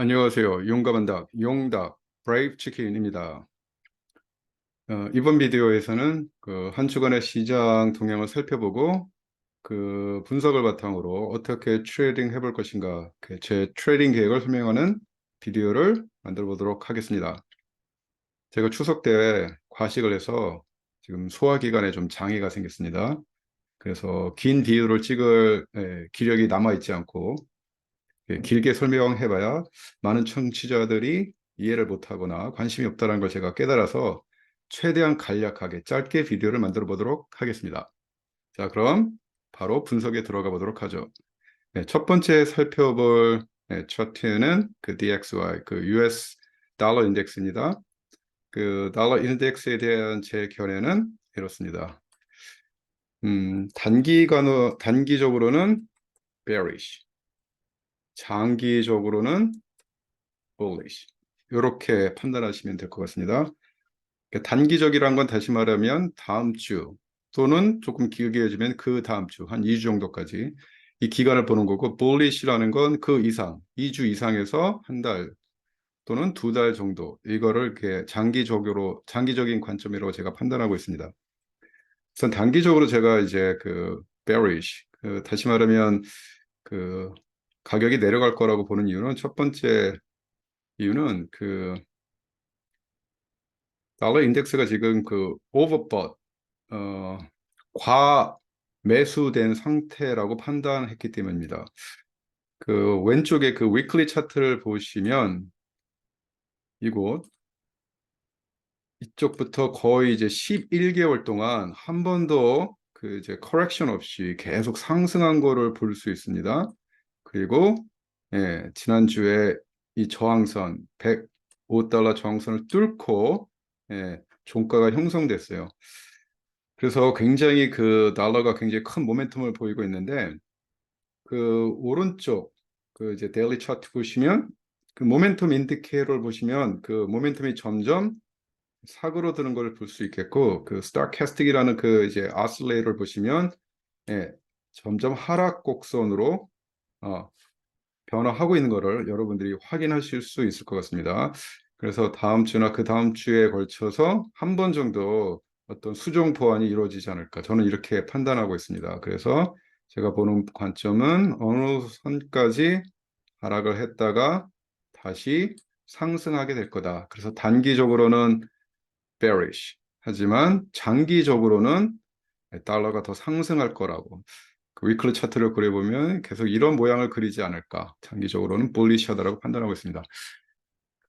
안녕하세요. 용감한 닭, 용닭, 브레이브 치킨입니다. 이번 비디오에서는 그 한 주간의 시장 동향을 살펴보고 그 분석을 바탕으로 어떻게 트레이딩 해볼 것인가, 제 트레이딩 계획을 설명하는 비디오를 만들어 보도록 하겠습니다. 제가 추석 때 과식을 해서 지금 소화기관에 좀 장애가 생겼습니다. 그래서 긴 비디오를 찍을 기력이 남아있지 않고 길게 설명해봐야 많은 청취자들이 이해를 못하거나 관심이 없다는 걸 제가 깨달아서 최대한 간략하게 짧게 비디오를 만들어 보도록 하겠습니다. 자, 그럼 바로 분석에 들어가 보도록 하죠. 네, 첫 번째 살펴볼 차트는 그 DXY, 그 US 달러 인덱스입니다. 그 달러 인덱스에 대한 제 견해는 이렇습니다. 단기적으로는 bearish, 장기적으로는 bullish. 이렇게 판단하시면 될 것 같습니다. 단기적이란 건 다시 말하면 다음 주 또는 조금 길게 해주면 그 다음 주, 한 2주 정도까지 이 기간을 보는 거고, bullish라는 건 그 이상, 2주 이상에서 한 달 또는 2달 정도, 이거를 이렇게 장기적인 관점으로 제가 판단하고 있습니다. 우선 단기적으로 제가 이제 그 bearish, 다시 말하면 그 가격이 내려갈 거라고 보는 이유는, 첫 번째 이유는 그 달러 인덱스가 지금 그 오버봇, 과 매수된 상태라고 판단했기 때문입니다. 그 왼쪽에 그 위클리 차트를 보시면 이쪽부터 거의 이제 11개월 동안 한 번도 그 이제 커렉션 없이 계속 상승한 거를 볼 수 있습니다. 그리고 지난주에 이 저항선 105달러 저항선을 뚫고 종가가 형성됐어요. 그래서 굉장히 그 달러가 굉장히 큰 모멘텀을 보이고 있는데, 그 오른쪽 그 이제 데일리 차트 보시면 그 모멘텀 인디케이터를 보시면 그 모멘텀이 점점 사그로 드는 걸 볼 수 있겠고, 그 스타캐스틱이라는 그 이제 아슬레이터를 보시면 점점 하락 곡선으로 변화하고 있는 것을 여러분들이 확인하실 수 있을 것 같습니다. 그래서 다음 주나 그 다음 주에 걸쳐서 한 번 정도 어떤 수정 보완이 이루어지지 않을까, 저는 이렇게 판단하고 있습니다. 그래서 제가 보는 관점은 어느 선까지 하락을 했다가 다시 상승하게 될 거다. 그래서 단기적으로는 bearish, 하지만 장기적으로는 달러가 더 상승할 거라고, 그 위클리 차트를 그려보면 계속 이런 모양을 그리지 않을까, 장기적으로는 bullish하다라고 판단하고 있습니다.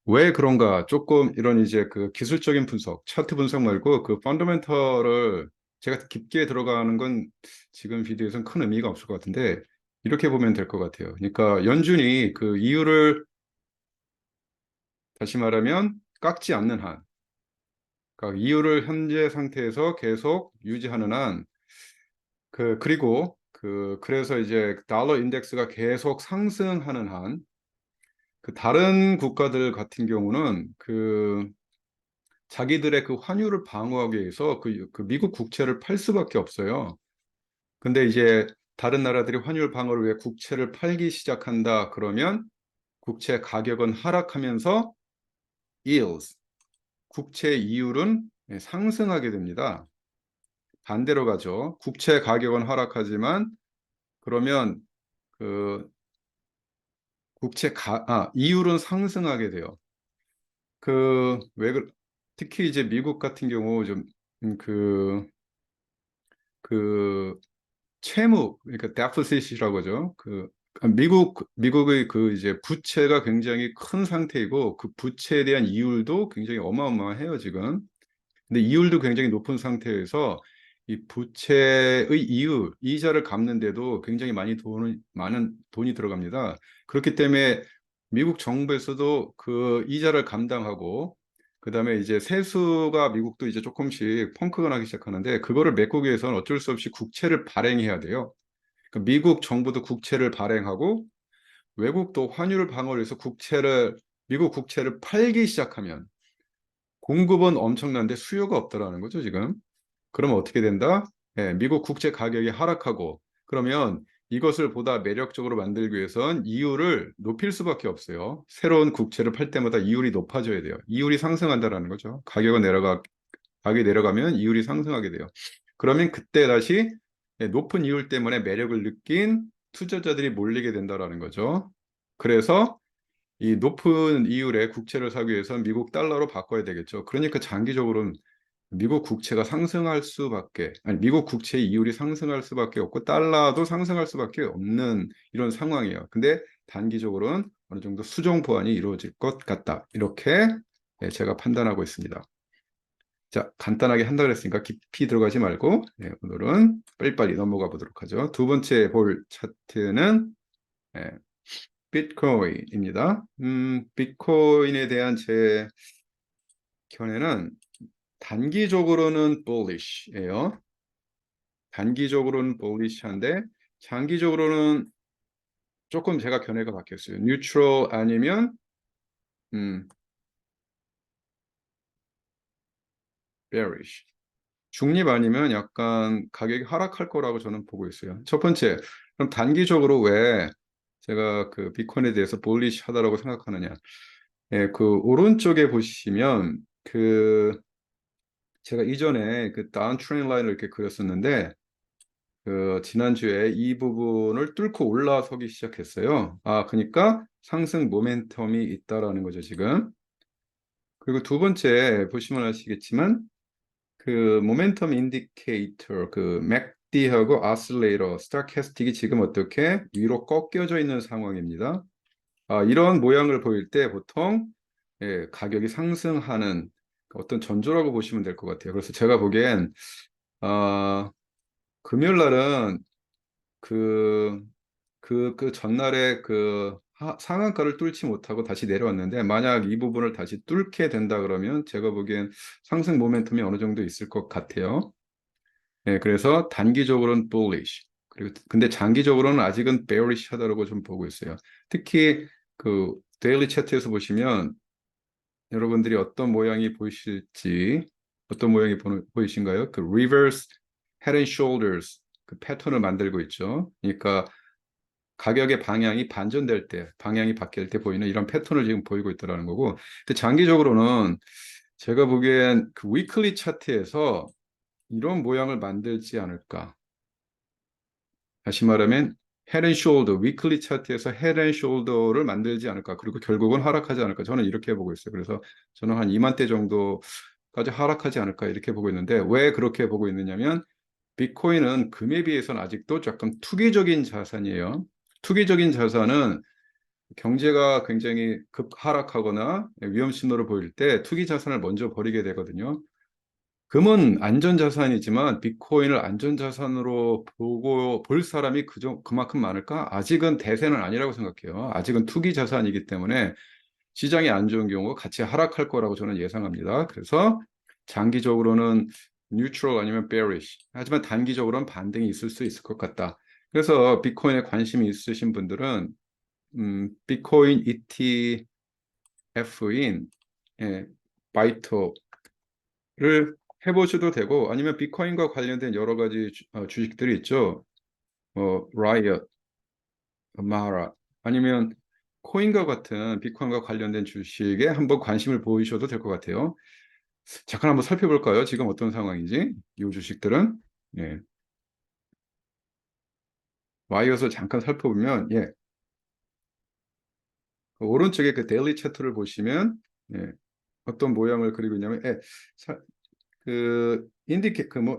왜 그런가? 조금 이런 이제 그 기술적인 분석, 차트 분석 말고 그 펀더멘털을 제가 깊게 들어가는 건 지금 비디오에서는 큰 의미가 없을 것 같은데, 이렇게 보면 될 것 같아요. 그러니까 연준이 그 이유를 다시 말하면 깎지 않는 한, 그러니까 이유를 현재 상태에서 계속 유지하는 한, 그리고 그래서 이제 달러 인덱스가 계속 상승하는 한, 그 다른 국가들 같은 경우는 그 자기들의 그 환율을 방어하기 위해서 그 미국 국채를 팔 수밖에 없어요. 근데 이제 다른 나라들이 환율 방어를 위해 국채를 팔기 시작한다 그러면 국채 가격은 하락하면서 yields, 국채 이율은 상승하게 됩니다. 반대로 가죠. 국채 가격은 하락하지만 그러면 그 이율은 상승하게 돼요. 특히 이제 미국 같은 경우 좀 채무, 그러니까 데피시트라고 하죠. 미국의 그 이제 부채가 굉장히 큰 상태이고, 그 부채에 대한 이율도 굉장히 어마어마해요, 지금. 근데 이율도 굉장히 높은 상태에서 이 부채의 이자를 갚는데도 굉장히 많은 돈이 들어갑니다. 그렇기 때문에 미국 정부에서도 그 이자를 감당하고, 그다음에 이제 세수가 미국도 이제 조금씩 펑크가 나기 시작하는데, 그거를 메꾸기 위해서는 어쩔 수 없이 국채를 발행해야 돼요. 그러니까 미국 정부도 국채를 발행하고, 외국도 환율 방어를 위해서 미국 국채를 팔기 시작하면 공급은 엄청난데 수요가 없다라는 거죠, 지금. 그러면 어떻게 된다? 미국 국채 가격이 하락하고, 그러면 이것을 보다 매력적으로 만들기 위해선 이율을 높일 수밖에 없어요. 새로운 국채를 팔 때마다 이율이 높아져야 돼요. 이율이 상승한다라는 거죠. 가격이 내려가면 이율이 상승하게 돼요. 그러면 그때 다시 높은 이율 때문에 매력을 느낀 투자자들이 몰리게 된다라는 거죠. 그래서 이 높은 이율의 국채를 사기 위해서는 미국 달러로 바꿔야 되겠죠. 그러니까 장기적으로는 미국 국채가 상승할 수밖에, 아니, 미국 국채의 이율이 상승할 수밖에 없고, 달러도 상승할 수밖에 없는 이런 상황이에요. 근데 단기적으로는 어느 정도 수정 보완이 이루어질 것 같다. 이렇게 제가 판단하고 있습니다. 자, 간단하게 한다 그랬으니까 깊이 들어가지 말고, 오늘은 빨리빨리 넘어가 보도록 하죠. 두 번째 볼 차트는 비트코인입니다. 비트코인에 대한 제 견해는 단기적으로는 bullish예요. 단기적으로는 bullish한데 장기적으로는 조금 제가 견해가 바뀌었어요. neutral 아니면 bearish. 중립 아니면 약간 가격이 하락할 거라고 저는 보고 있어요. 첫 번째, 그럼 단기적으로 왜 제가 그 비트코인에 대해서 bullish 하다라고 생각하느냐? 그 오른쪽에 보시면 그 제가 이전에 그 다운 트렌드 라인을 이렇게 그렸었는데 그 지난주에 이 부분을 뚫고 올라서기 시작했어요. 그러니까 상승 모멘텀이 있다라는 거죠, 지금. 그리고 두 번째 보시면 아시겠지만 그 모멘텀 인디케이터 그 맥디하고 아슬레이터, 스타캐스틱이 지금 어떻게 위로 꺾여져 있는 상황입니다. 이런 모양을 보일 때 보통 가격이 상승하는 어떤 전조라고 보시면 될 것 같아요. 그래서 제가 보기엔 금요일 날은 그 전날에 상한가를 뚫지 못하고 다시 내려왔는데 만약 이 부분을 다시 뚫게 된다 그러면 제가 보기엔 상승 모멘텀이 어느 정도 있을 것 같아요. 그래서 단기적으로는 bullish. 그리고 근데 장기적으로는 아직은 bearish 하다고 좀 보고 있어요. 특히 그 데일리 차트에서 보시면 여러분들이 어떤 모양이 보이실지 어떤 모양이 보이신가요? 그 reverse head and shoulders 그 패턴을 만들고 있죠. 그러니까 가격의 방향이 반전될 때, 방향이 바뀔 때 보이는 이런 패턴을 지금 보이고 있다는 거고. 근데 장기적으로는 제가 보기엔 그 위클리 차트에서 이런 모양을 만들지 않을까. 다시 말하면 헤드 앤 숄더, 위클리 차트에서 헤드 앤 숄더를 만들지 않을까. 그리고 결국은 하락하지 않을까. 저는 이렇게 보고 있어요. 그래서 저는 한 2만대 정도까지 하락하지 않을까 이렇게 보고 있는데 왜 그렇게 보고 있느냐면 비트코인은 금에 비해서는 아직도 조금 투기적인 자산이에요. 투기적인 자산은 경제가 굉장히 급하락하거나 위험 신호를 보일 때 투기 자산을 먼저 버리게 되거든요. 금은 안전자산이지만 비트코인을 안전자산으로 보고 볼 사람이 그만큼 많을까? 아직은 대세는 아니라고 생각해요. 아직은 투기 자산이기 때문에 시장이 안 좋은 경우 같이 하락할 거라고 저는 예상합니다. 그래서 장기적으로는 뉴트럴 아니면 bearish. 하지만 단기적으로는 반등이 있을 수 있을 것 같다. 그래서 비트코인에 관심이 있으신 분들은 비트코인 ETF인 바이토를 해보셔도 되고 아니면 비트코인과 관련된 여러 가지 주식들이 있죠. 라이엇, 마하라 아니면 코인과 같은 비트코인과 관련된 주식에 한번 관심을 보이셔도 될 것 같아요. 잠깐 한번 살펴볼까요? 지금 어떤 상황인지 이 주식들은 라이엇을 잠깐 살펴보면 그 오른쪽에 그 데일리 차트를 보시면 어떤 모양을 그리고 있냐면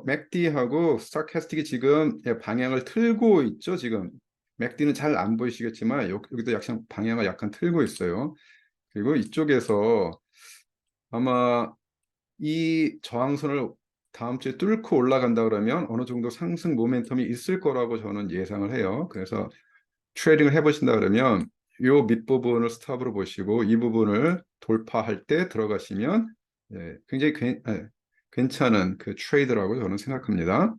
맥디하고 스타캐스틱이 지금 방향을 틀고 있죠. 지금 맥디는 잘 안 보이시겠지만 여기도 약간 방향을 약간 틀고 있어요. 그리고 이쪽에서 아마 이 저항선을 다음 주에 뚫고 올라간다 그러면 어느 정도 상승 모멘텀이 있을 거라고 저는 예상을 해요. 그래서 트레이딩을 해보신다 그러면 이 밑부분을 스탑으로 보시고 이 부분을 돌파할 때 들어가시면 굉장히 괜찮은 그 트레이드라고 저는 생각합니다.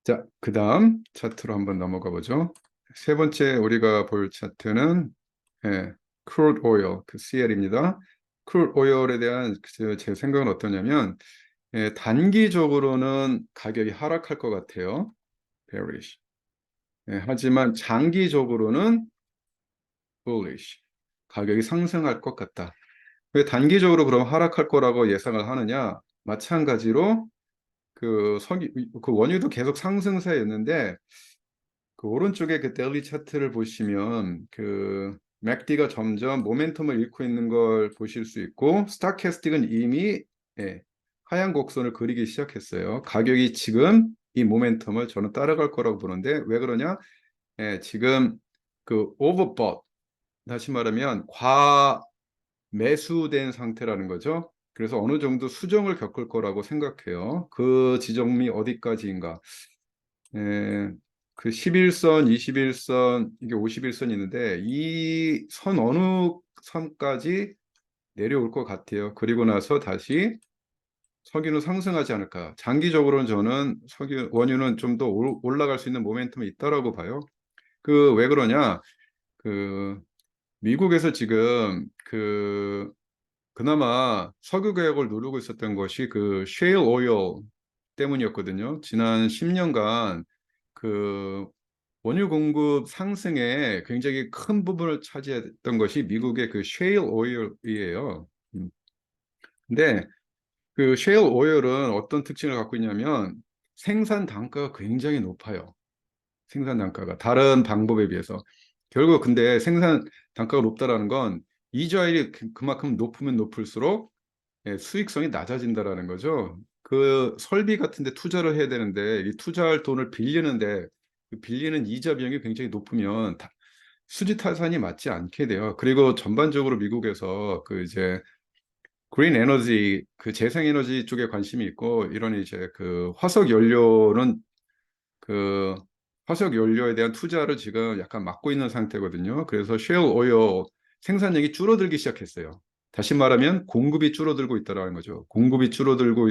자, 그 다음 차트로 한번 넘어가 보죠. 세 번째 우리가 볼 차트는 crude oil, 그 CL입니다. crude oil에 대한 제 생각은 어떠냐면 단기적으로는 가격이 하락할 것 같아요. bearish. 하지만 장기적으로는 bullish. 가격이 상승할 것 같다. 왜 단기적으로 그럼 하락할 거라고 예상을 하느냐? 마찬가지로 그 원유도 계속 상승세였는데 그 오른쪽에 그 데일리 차트를 보시면 그 맥디가 점점 모멘텀을 잃고 있는 걸 보실 수 있고 스타캐스틱은 이미 하향 곡선을 그리기 시작했어요. 가격이 지금 이 모멘텀을 저는 따라갈 거라고 보는데 왜 그러냐? 지금 그 오버봇 다시 말하면 과매수된 상태라는 거죠. 그래서 어느 정도 수정을 겪을 거라고 생각해요. 그 지점이 어디까지인가? 그 11선, 21선, 이게 51선이 있는데 이 선 어느 선까지 내려올 것 같아요. 그리고 나서 다시 석유는 상승하지 않을까. 장기적으로는 저는 원유는 좀 더 올라갈 수 있는 모멘텀이 있다라고 봐요. 그 왜 그러냐? 그 미국에서 지금 그나마 석유 개혁을 누르고 있었던 것이 그 셰일 오일 때문이었거든요. 지난 10년간 그 원유 공급 상승에 굉장히 큰 부분을 차지했던 것이 미국의 그 셰일 오일이에요. 근데 그 셰일 오일은 어떤 특징을 갖고 있냐면 생산 단가가 굉장히 높아요. 생산 단가가 다른 방법에 비해서. 결국 근데 생산 단가가 높다라는 건 이자율이 그만큼 높으면 높을수록 수익성이 낮아진다라는 거죠. 그 설비 같은 데 투자를 해야 되는데 이 투자할 돈을 빌리는데 그 빌리는 이자 비용이 굉장히 높으면 수지 타산이 맞지 않게 돼요. 그리고 전반적으로 미국에서 그 이제 그린 에너지 그 재생 에너지 쪽에 관심이 있고 이런 이제 그 그 화석 연료에 대한 투자를 지금 약간 막고 있는 상태거든요. 그래서 셰일 오일 생산량이 줄어들기 시작했어요. 다시 말하면 공급이 줄어들고 있다라는 거죠. 공급이 줄어들면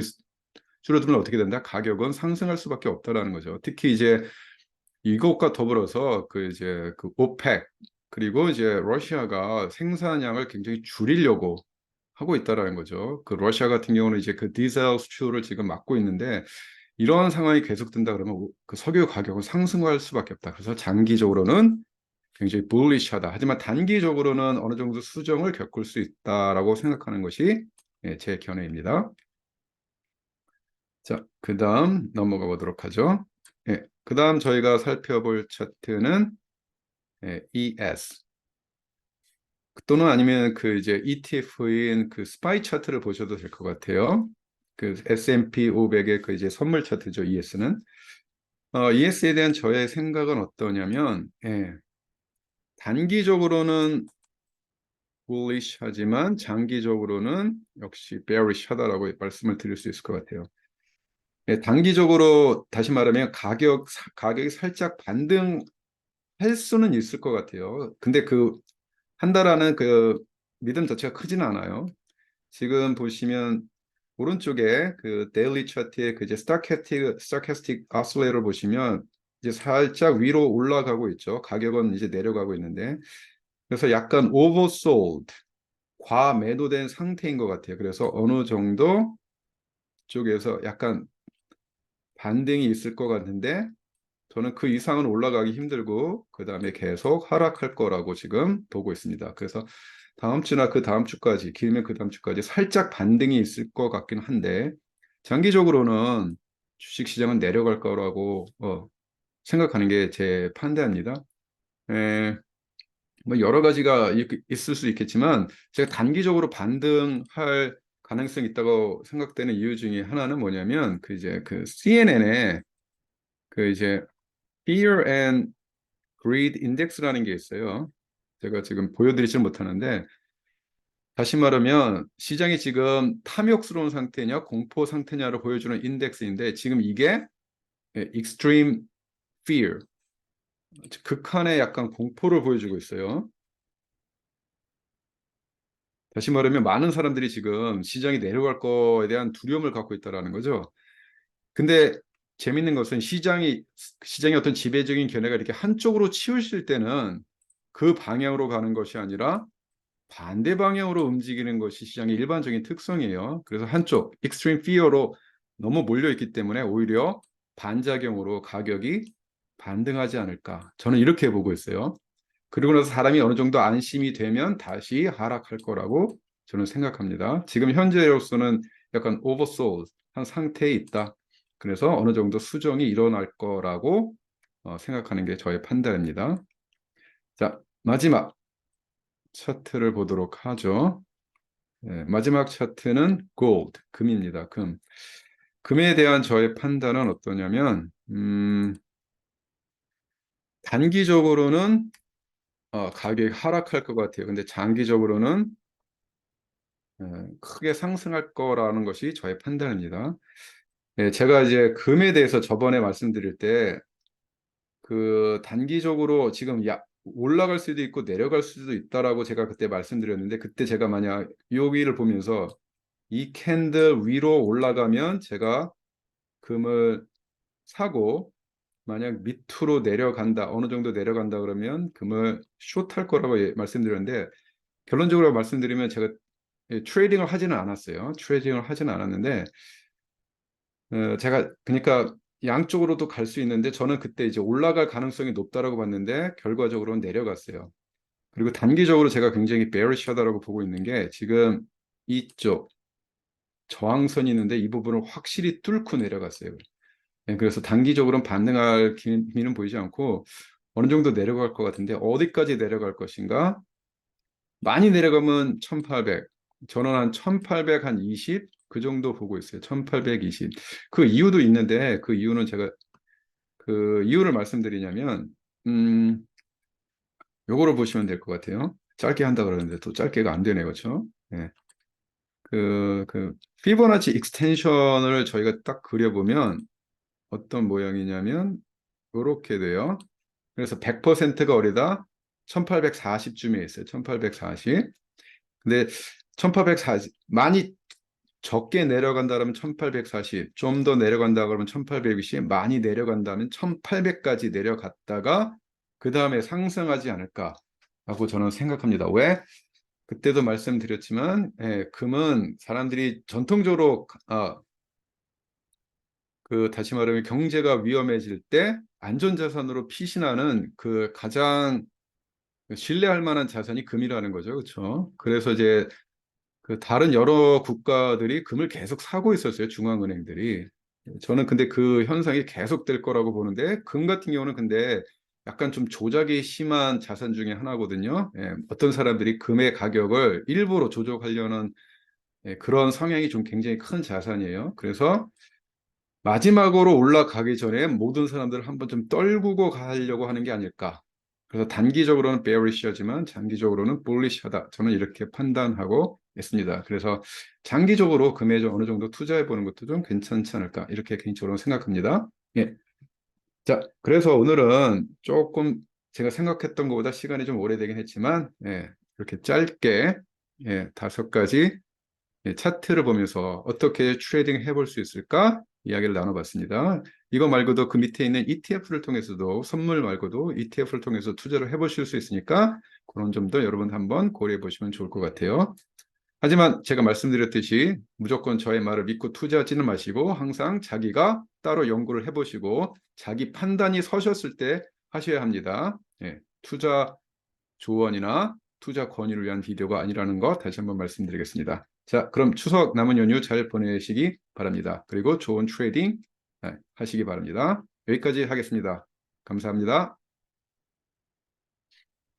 어떻게 된다? 가격은 상승할 수밖에 없다라는 거죠. 특히 이제 이것과 더불어서 그 이제 그 오펙 그리고 이제 러시아가 생산량을 굉장히 줄이려고 하고 있다라는 거죠. 그 러시아 같은 경우는 이제 그 디젤 수출을 지금 막고 있는데 이러한 상황이 계속된다 그러면 그 석유 가격은 상승할 수밖에 없다. 그래서 장기적으로는 굉장히 bullish하다. 하지만 단기적으로는 어느 정도 수정을 겪을 수 있다라고 생각하는 것이 제 견해입니다. 자, 그 다음 넘어가 보도록 하죠. 그 다음 저희가 살펴볼 차트는 ES 또는 아니면 그 이제 ETF인 그 스파이 차트를 보셔도 될 것 같아요. 그 S&P 500의 그 이제 선물 차트죠, ES는. ES에 대한 저의 생각은 어떠냐면, 단기적으로는 bullish 하지만 장기적으로는 역시 bearish 하다라고 말씀을 드릴 수 있을 것 같아요. 단기적으로 다시 말하면 가격이 살짝 반등할 수는 있을 것 같아요. 근데 한다라는 그 믿음 자체가 크지는 않아요. 지금 보시면 오른쪽에 그 데일리 차트의 그 이제 스타캐스틱 아슬레이터를 보시면 이제 살짝 위로 올라가고 있죠. 가격은 이제 내려가고 있는데 그래서 약간 오버솔드 과매도된 상태인 것 같아요. 그래서 어느 정도 쪽에서 약간 반등이 있을 것 같은데 저는 그 이상은 올라가기 힘들고 그 다음에 계속 하락할 거라고 지금 보고 있습니다. 그래서 다음 주나 그 다음 주까지 길면 그 다음 주까지 살짝 반등이 있을 것 같긴 한데 장기적으로는 주식시장은 내려갈 거라고 생각하는 게 제 판단입니다. 뭐 여러 가지가 있을 수 있겠지만 제가 단기적으로 반등할 가능성이 있다고 생각되는 이유 중에 하나는 뭐냐면 그 이제 그 CNN에 그 이제 Fear and Greed Index라는 게 있어요. 제가 지금 보여드리지 못하는데 다시 말하면 시장이 지금 탐욕스러운 상태냐 공포 상태냐를 보여주는 인덱스인데 지금 이게 Extreme Fear 극한의 약간 공포를 보여주고 있어요. 다시 말하면 많은 사람들이 지금 시장이 내려갈 거에 대한 두려움을 갖고 있다는 거죠. 근데 재밌는 것은 시장의 어떤 지배적인 견해가 이렇게 한쪽으로 치우칠 때는 그 방향으로 가는 것이 아니라 반대 방향으로 움직이는 것이 시장의 일반적인 특성이에요. 그래서 한쪽 익스트림 피어로 너무 몰려 있기 때문에 오히려 반작용으로 가격이 반등하지 않을까. 저는 이렇게 보고 있어요. 그리고 나서 사람이 어느 정도 안심이 되면 다시 하락할 거라고 저는 생각합니다. 지금 현재로서는 약간 오버소ld 한 상태에 있다. 그래서 어느 정도 수정이 일어날 거라고 생각하는 게 저의 판단입니다. 자, 마지막 차트를 보도록 하죠. 네, 마지막 차트는 gold, 금입니다. 금. 금에 대한 저의 판단은 어떠냐면, 단기적으로는 가격이 하락할 것 같아요. 근데 장기적으로는 크게 상승할 거라는 것이 저의 판단입니다. 네, 제가 이제 금에 대해서 저번에 말씀드릴 때 그 단기적으로 지금 올라갈 수도 있고 내려갈 수도 있다라고 제가 그때 말씀드렸는데 그때 제가 만약 여기를 보면서 이 캔들 위로 올라가면 제가 금을 사고 만약 밑으로 내려간다 어느 정도 내려간다 그러면 금을 숏할 거라고 말씀드렸는데 결론적으로 말씀드리면 제가 트레이딩을 하지는 않았어요. 트레이딩을 하지는 않았는데 제가 그러니까 양쪽으로도 갈 수 있는데 저는 그때 이제 올라갈 가능성이 높다라고 봤는데 결과적으로는 내려갔어요. 그리고 단기적으로 제가 굉장히 bearish하다라고 보고 있는 게 지금 이쪽 저항선이 있는데 이 부분을 확실히 뚫고 내려갔어요. 그래서 단기적으로는 반등할 기미는 보이지 않고 어느 정도 내려갈 것 같은데 어디까지 내려갈 것인가? 많이 내려가면 1800, 저는 한 1800, 한 20? 그 정도 보고 있어요. 1820. 그 이유도 있는데 그 이유는 제가 그 이유를 말씀드리냐면 요거를 보시면 될 것 같아요. 짧게 한다 그러는데 또 짧게가 안 되네요. 그렇죠? 네. 그 피보나치 익스텐션을 저희가 딱 그려보면 어떤 모양이냐면 이렇게 돼요. 그래서 100%가 어디다? 1840쯤에 있어요. 1840. 근데 1840 많이 적게 내려간다 면 1840, 좀 더 내려간다 그러면 1820, 많이 내려간다면 1800까지 내려갔다가 그 다음에 상승하지 않을까라고 저는 생각합니다. 왜? 그때도 말씀드렸지만 금은 사람들이 전통적으로 다시 말하면 경제가 위험해질 때 안전자산으로 피신하는 그 가장 신뢰할 만한 자산이 금이라는 거죠. 그렇죠? 그래서 이제 그 다른 여러 국가들이 금을 계속 사고 있었어요. 중앙은행들이. 저는 근데 그 현상이 계속될 거라고 보는데 금 같은 경우는 근데 약간 좀 조작이 심한 자산 중에 하나거든요. 어떤 사람들이 금의 가격을 일부러 조작하려는 그런 성향이 좀 굉장히 큰 자산이에요. 그래서 마지막으로 올라가기 전에 모든 사람들을 한번 좀 떨구고 가려고 하는 게 아닐까. 그래서 단기적으로는 bearish하지만 장기적으로는 bullish하다. 저는 이렇게 판단하고 있습니다. 그래서 장기적으로 금에 좀 어느 정도 투자해 보는 것도 좀 괜찮지 않을까. 이렇게 개인적으로 생각합니다. 예. 자, 그래서 오늘은 조금 제가 생각했던 것보다 시간이 좀 오래되긴 했지만, 이렇게 짧게, 5가지 차트를 보면서 어떻게 트레이딩 해볼 수 있을까 이야기를 나눠봤습니다. 이거 말고도 그 밑에 있는 ETF를 통해서도 선물 말고도 ETF를 통해서 투자를 해보실 수 있으니까 그런 점도 여러분 한번 고려해 보시면 좋을 것 같아요. 하지만 제가 말씀드렸듯이 무조건 저의 말을 믿고 투자하지는 마시고 항상 자기가 따로 연구를 해보시고 자기 판단이 서셨을 때 하셔야 합니다. 투자 조언이나 투자 권유를 위한 비디오가 아니라는 거 다시 한번 말씀드리겠습니다. 자, 그럼 추석 남은 연휴 잘 보내시기 바랍니다. 그리고 좋은 트레이딩 하시기 바랍니다. 여기까지 하겠습니다. 감사합니다.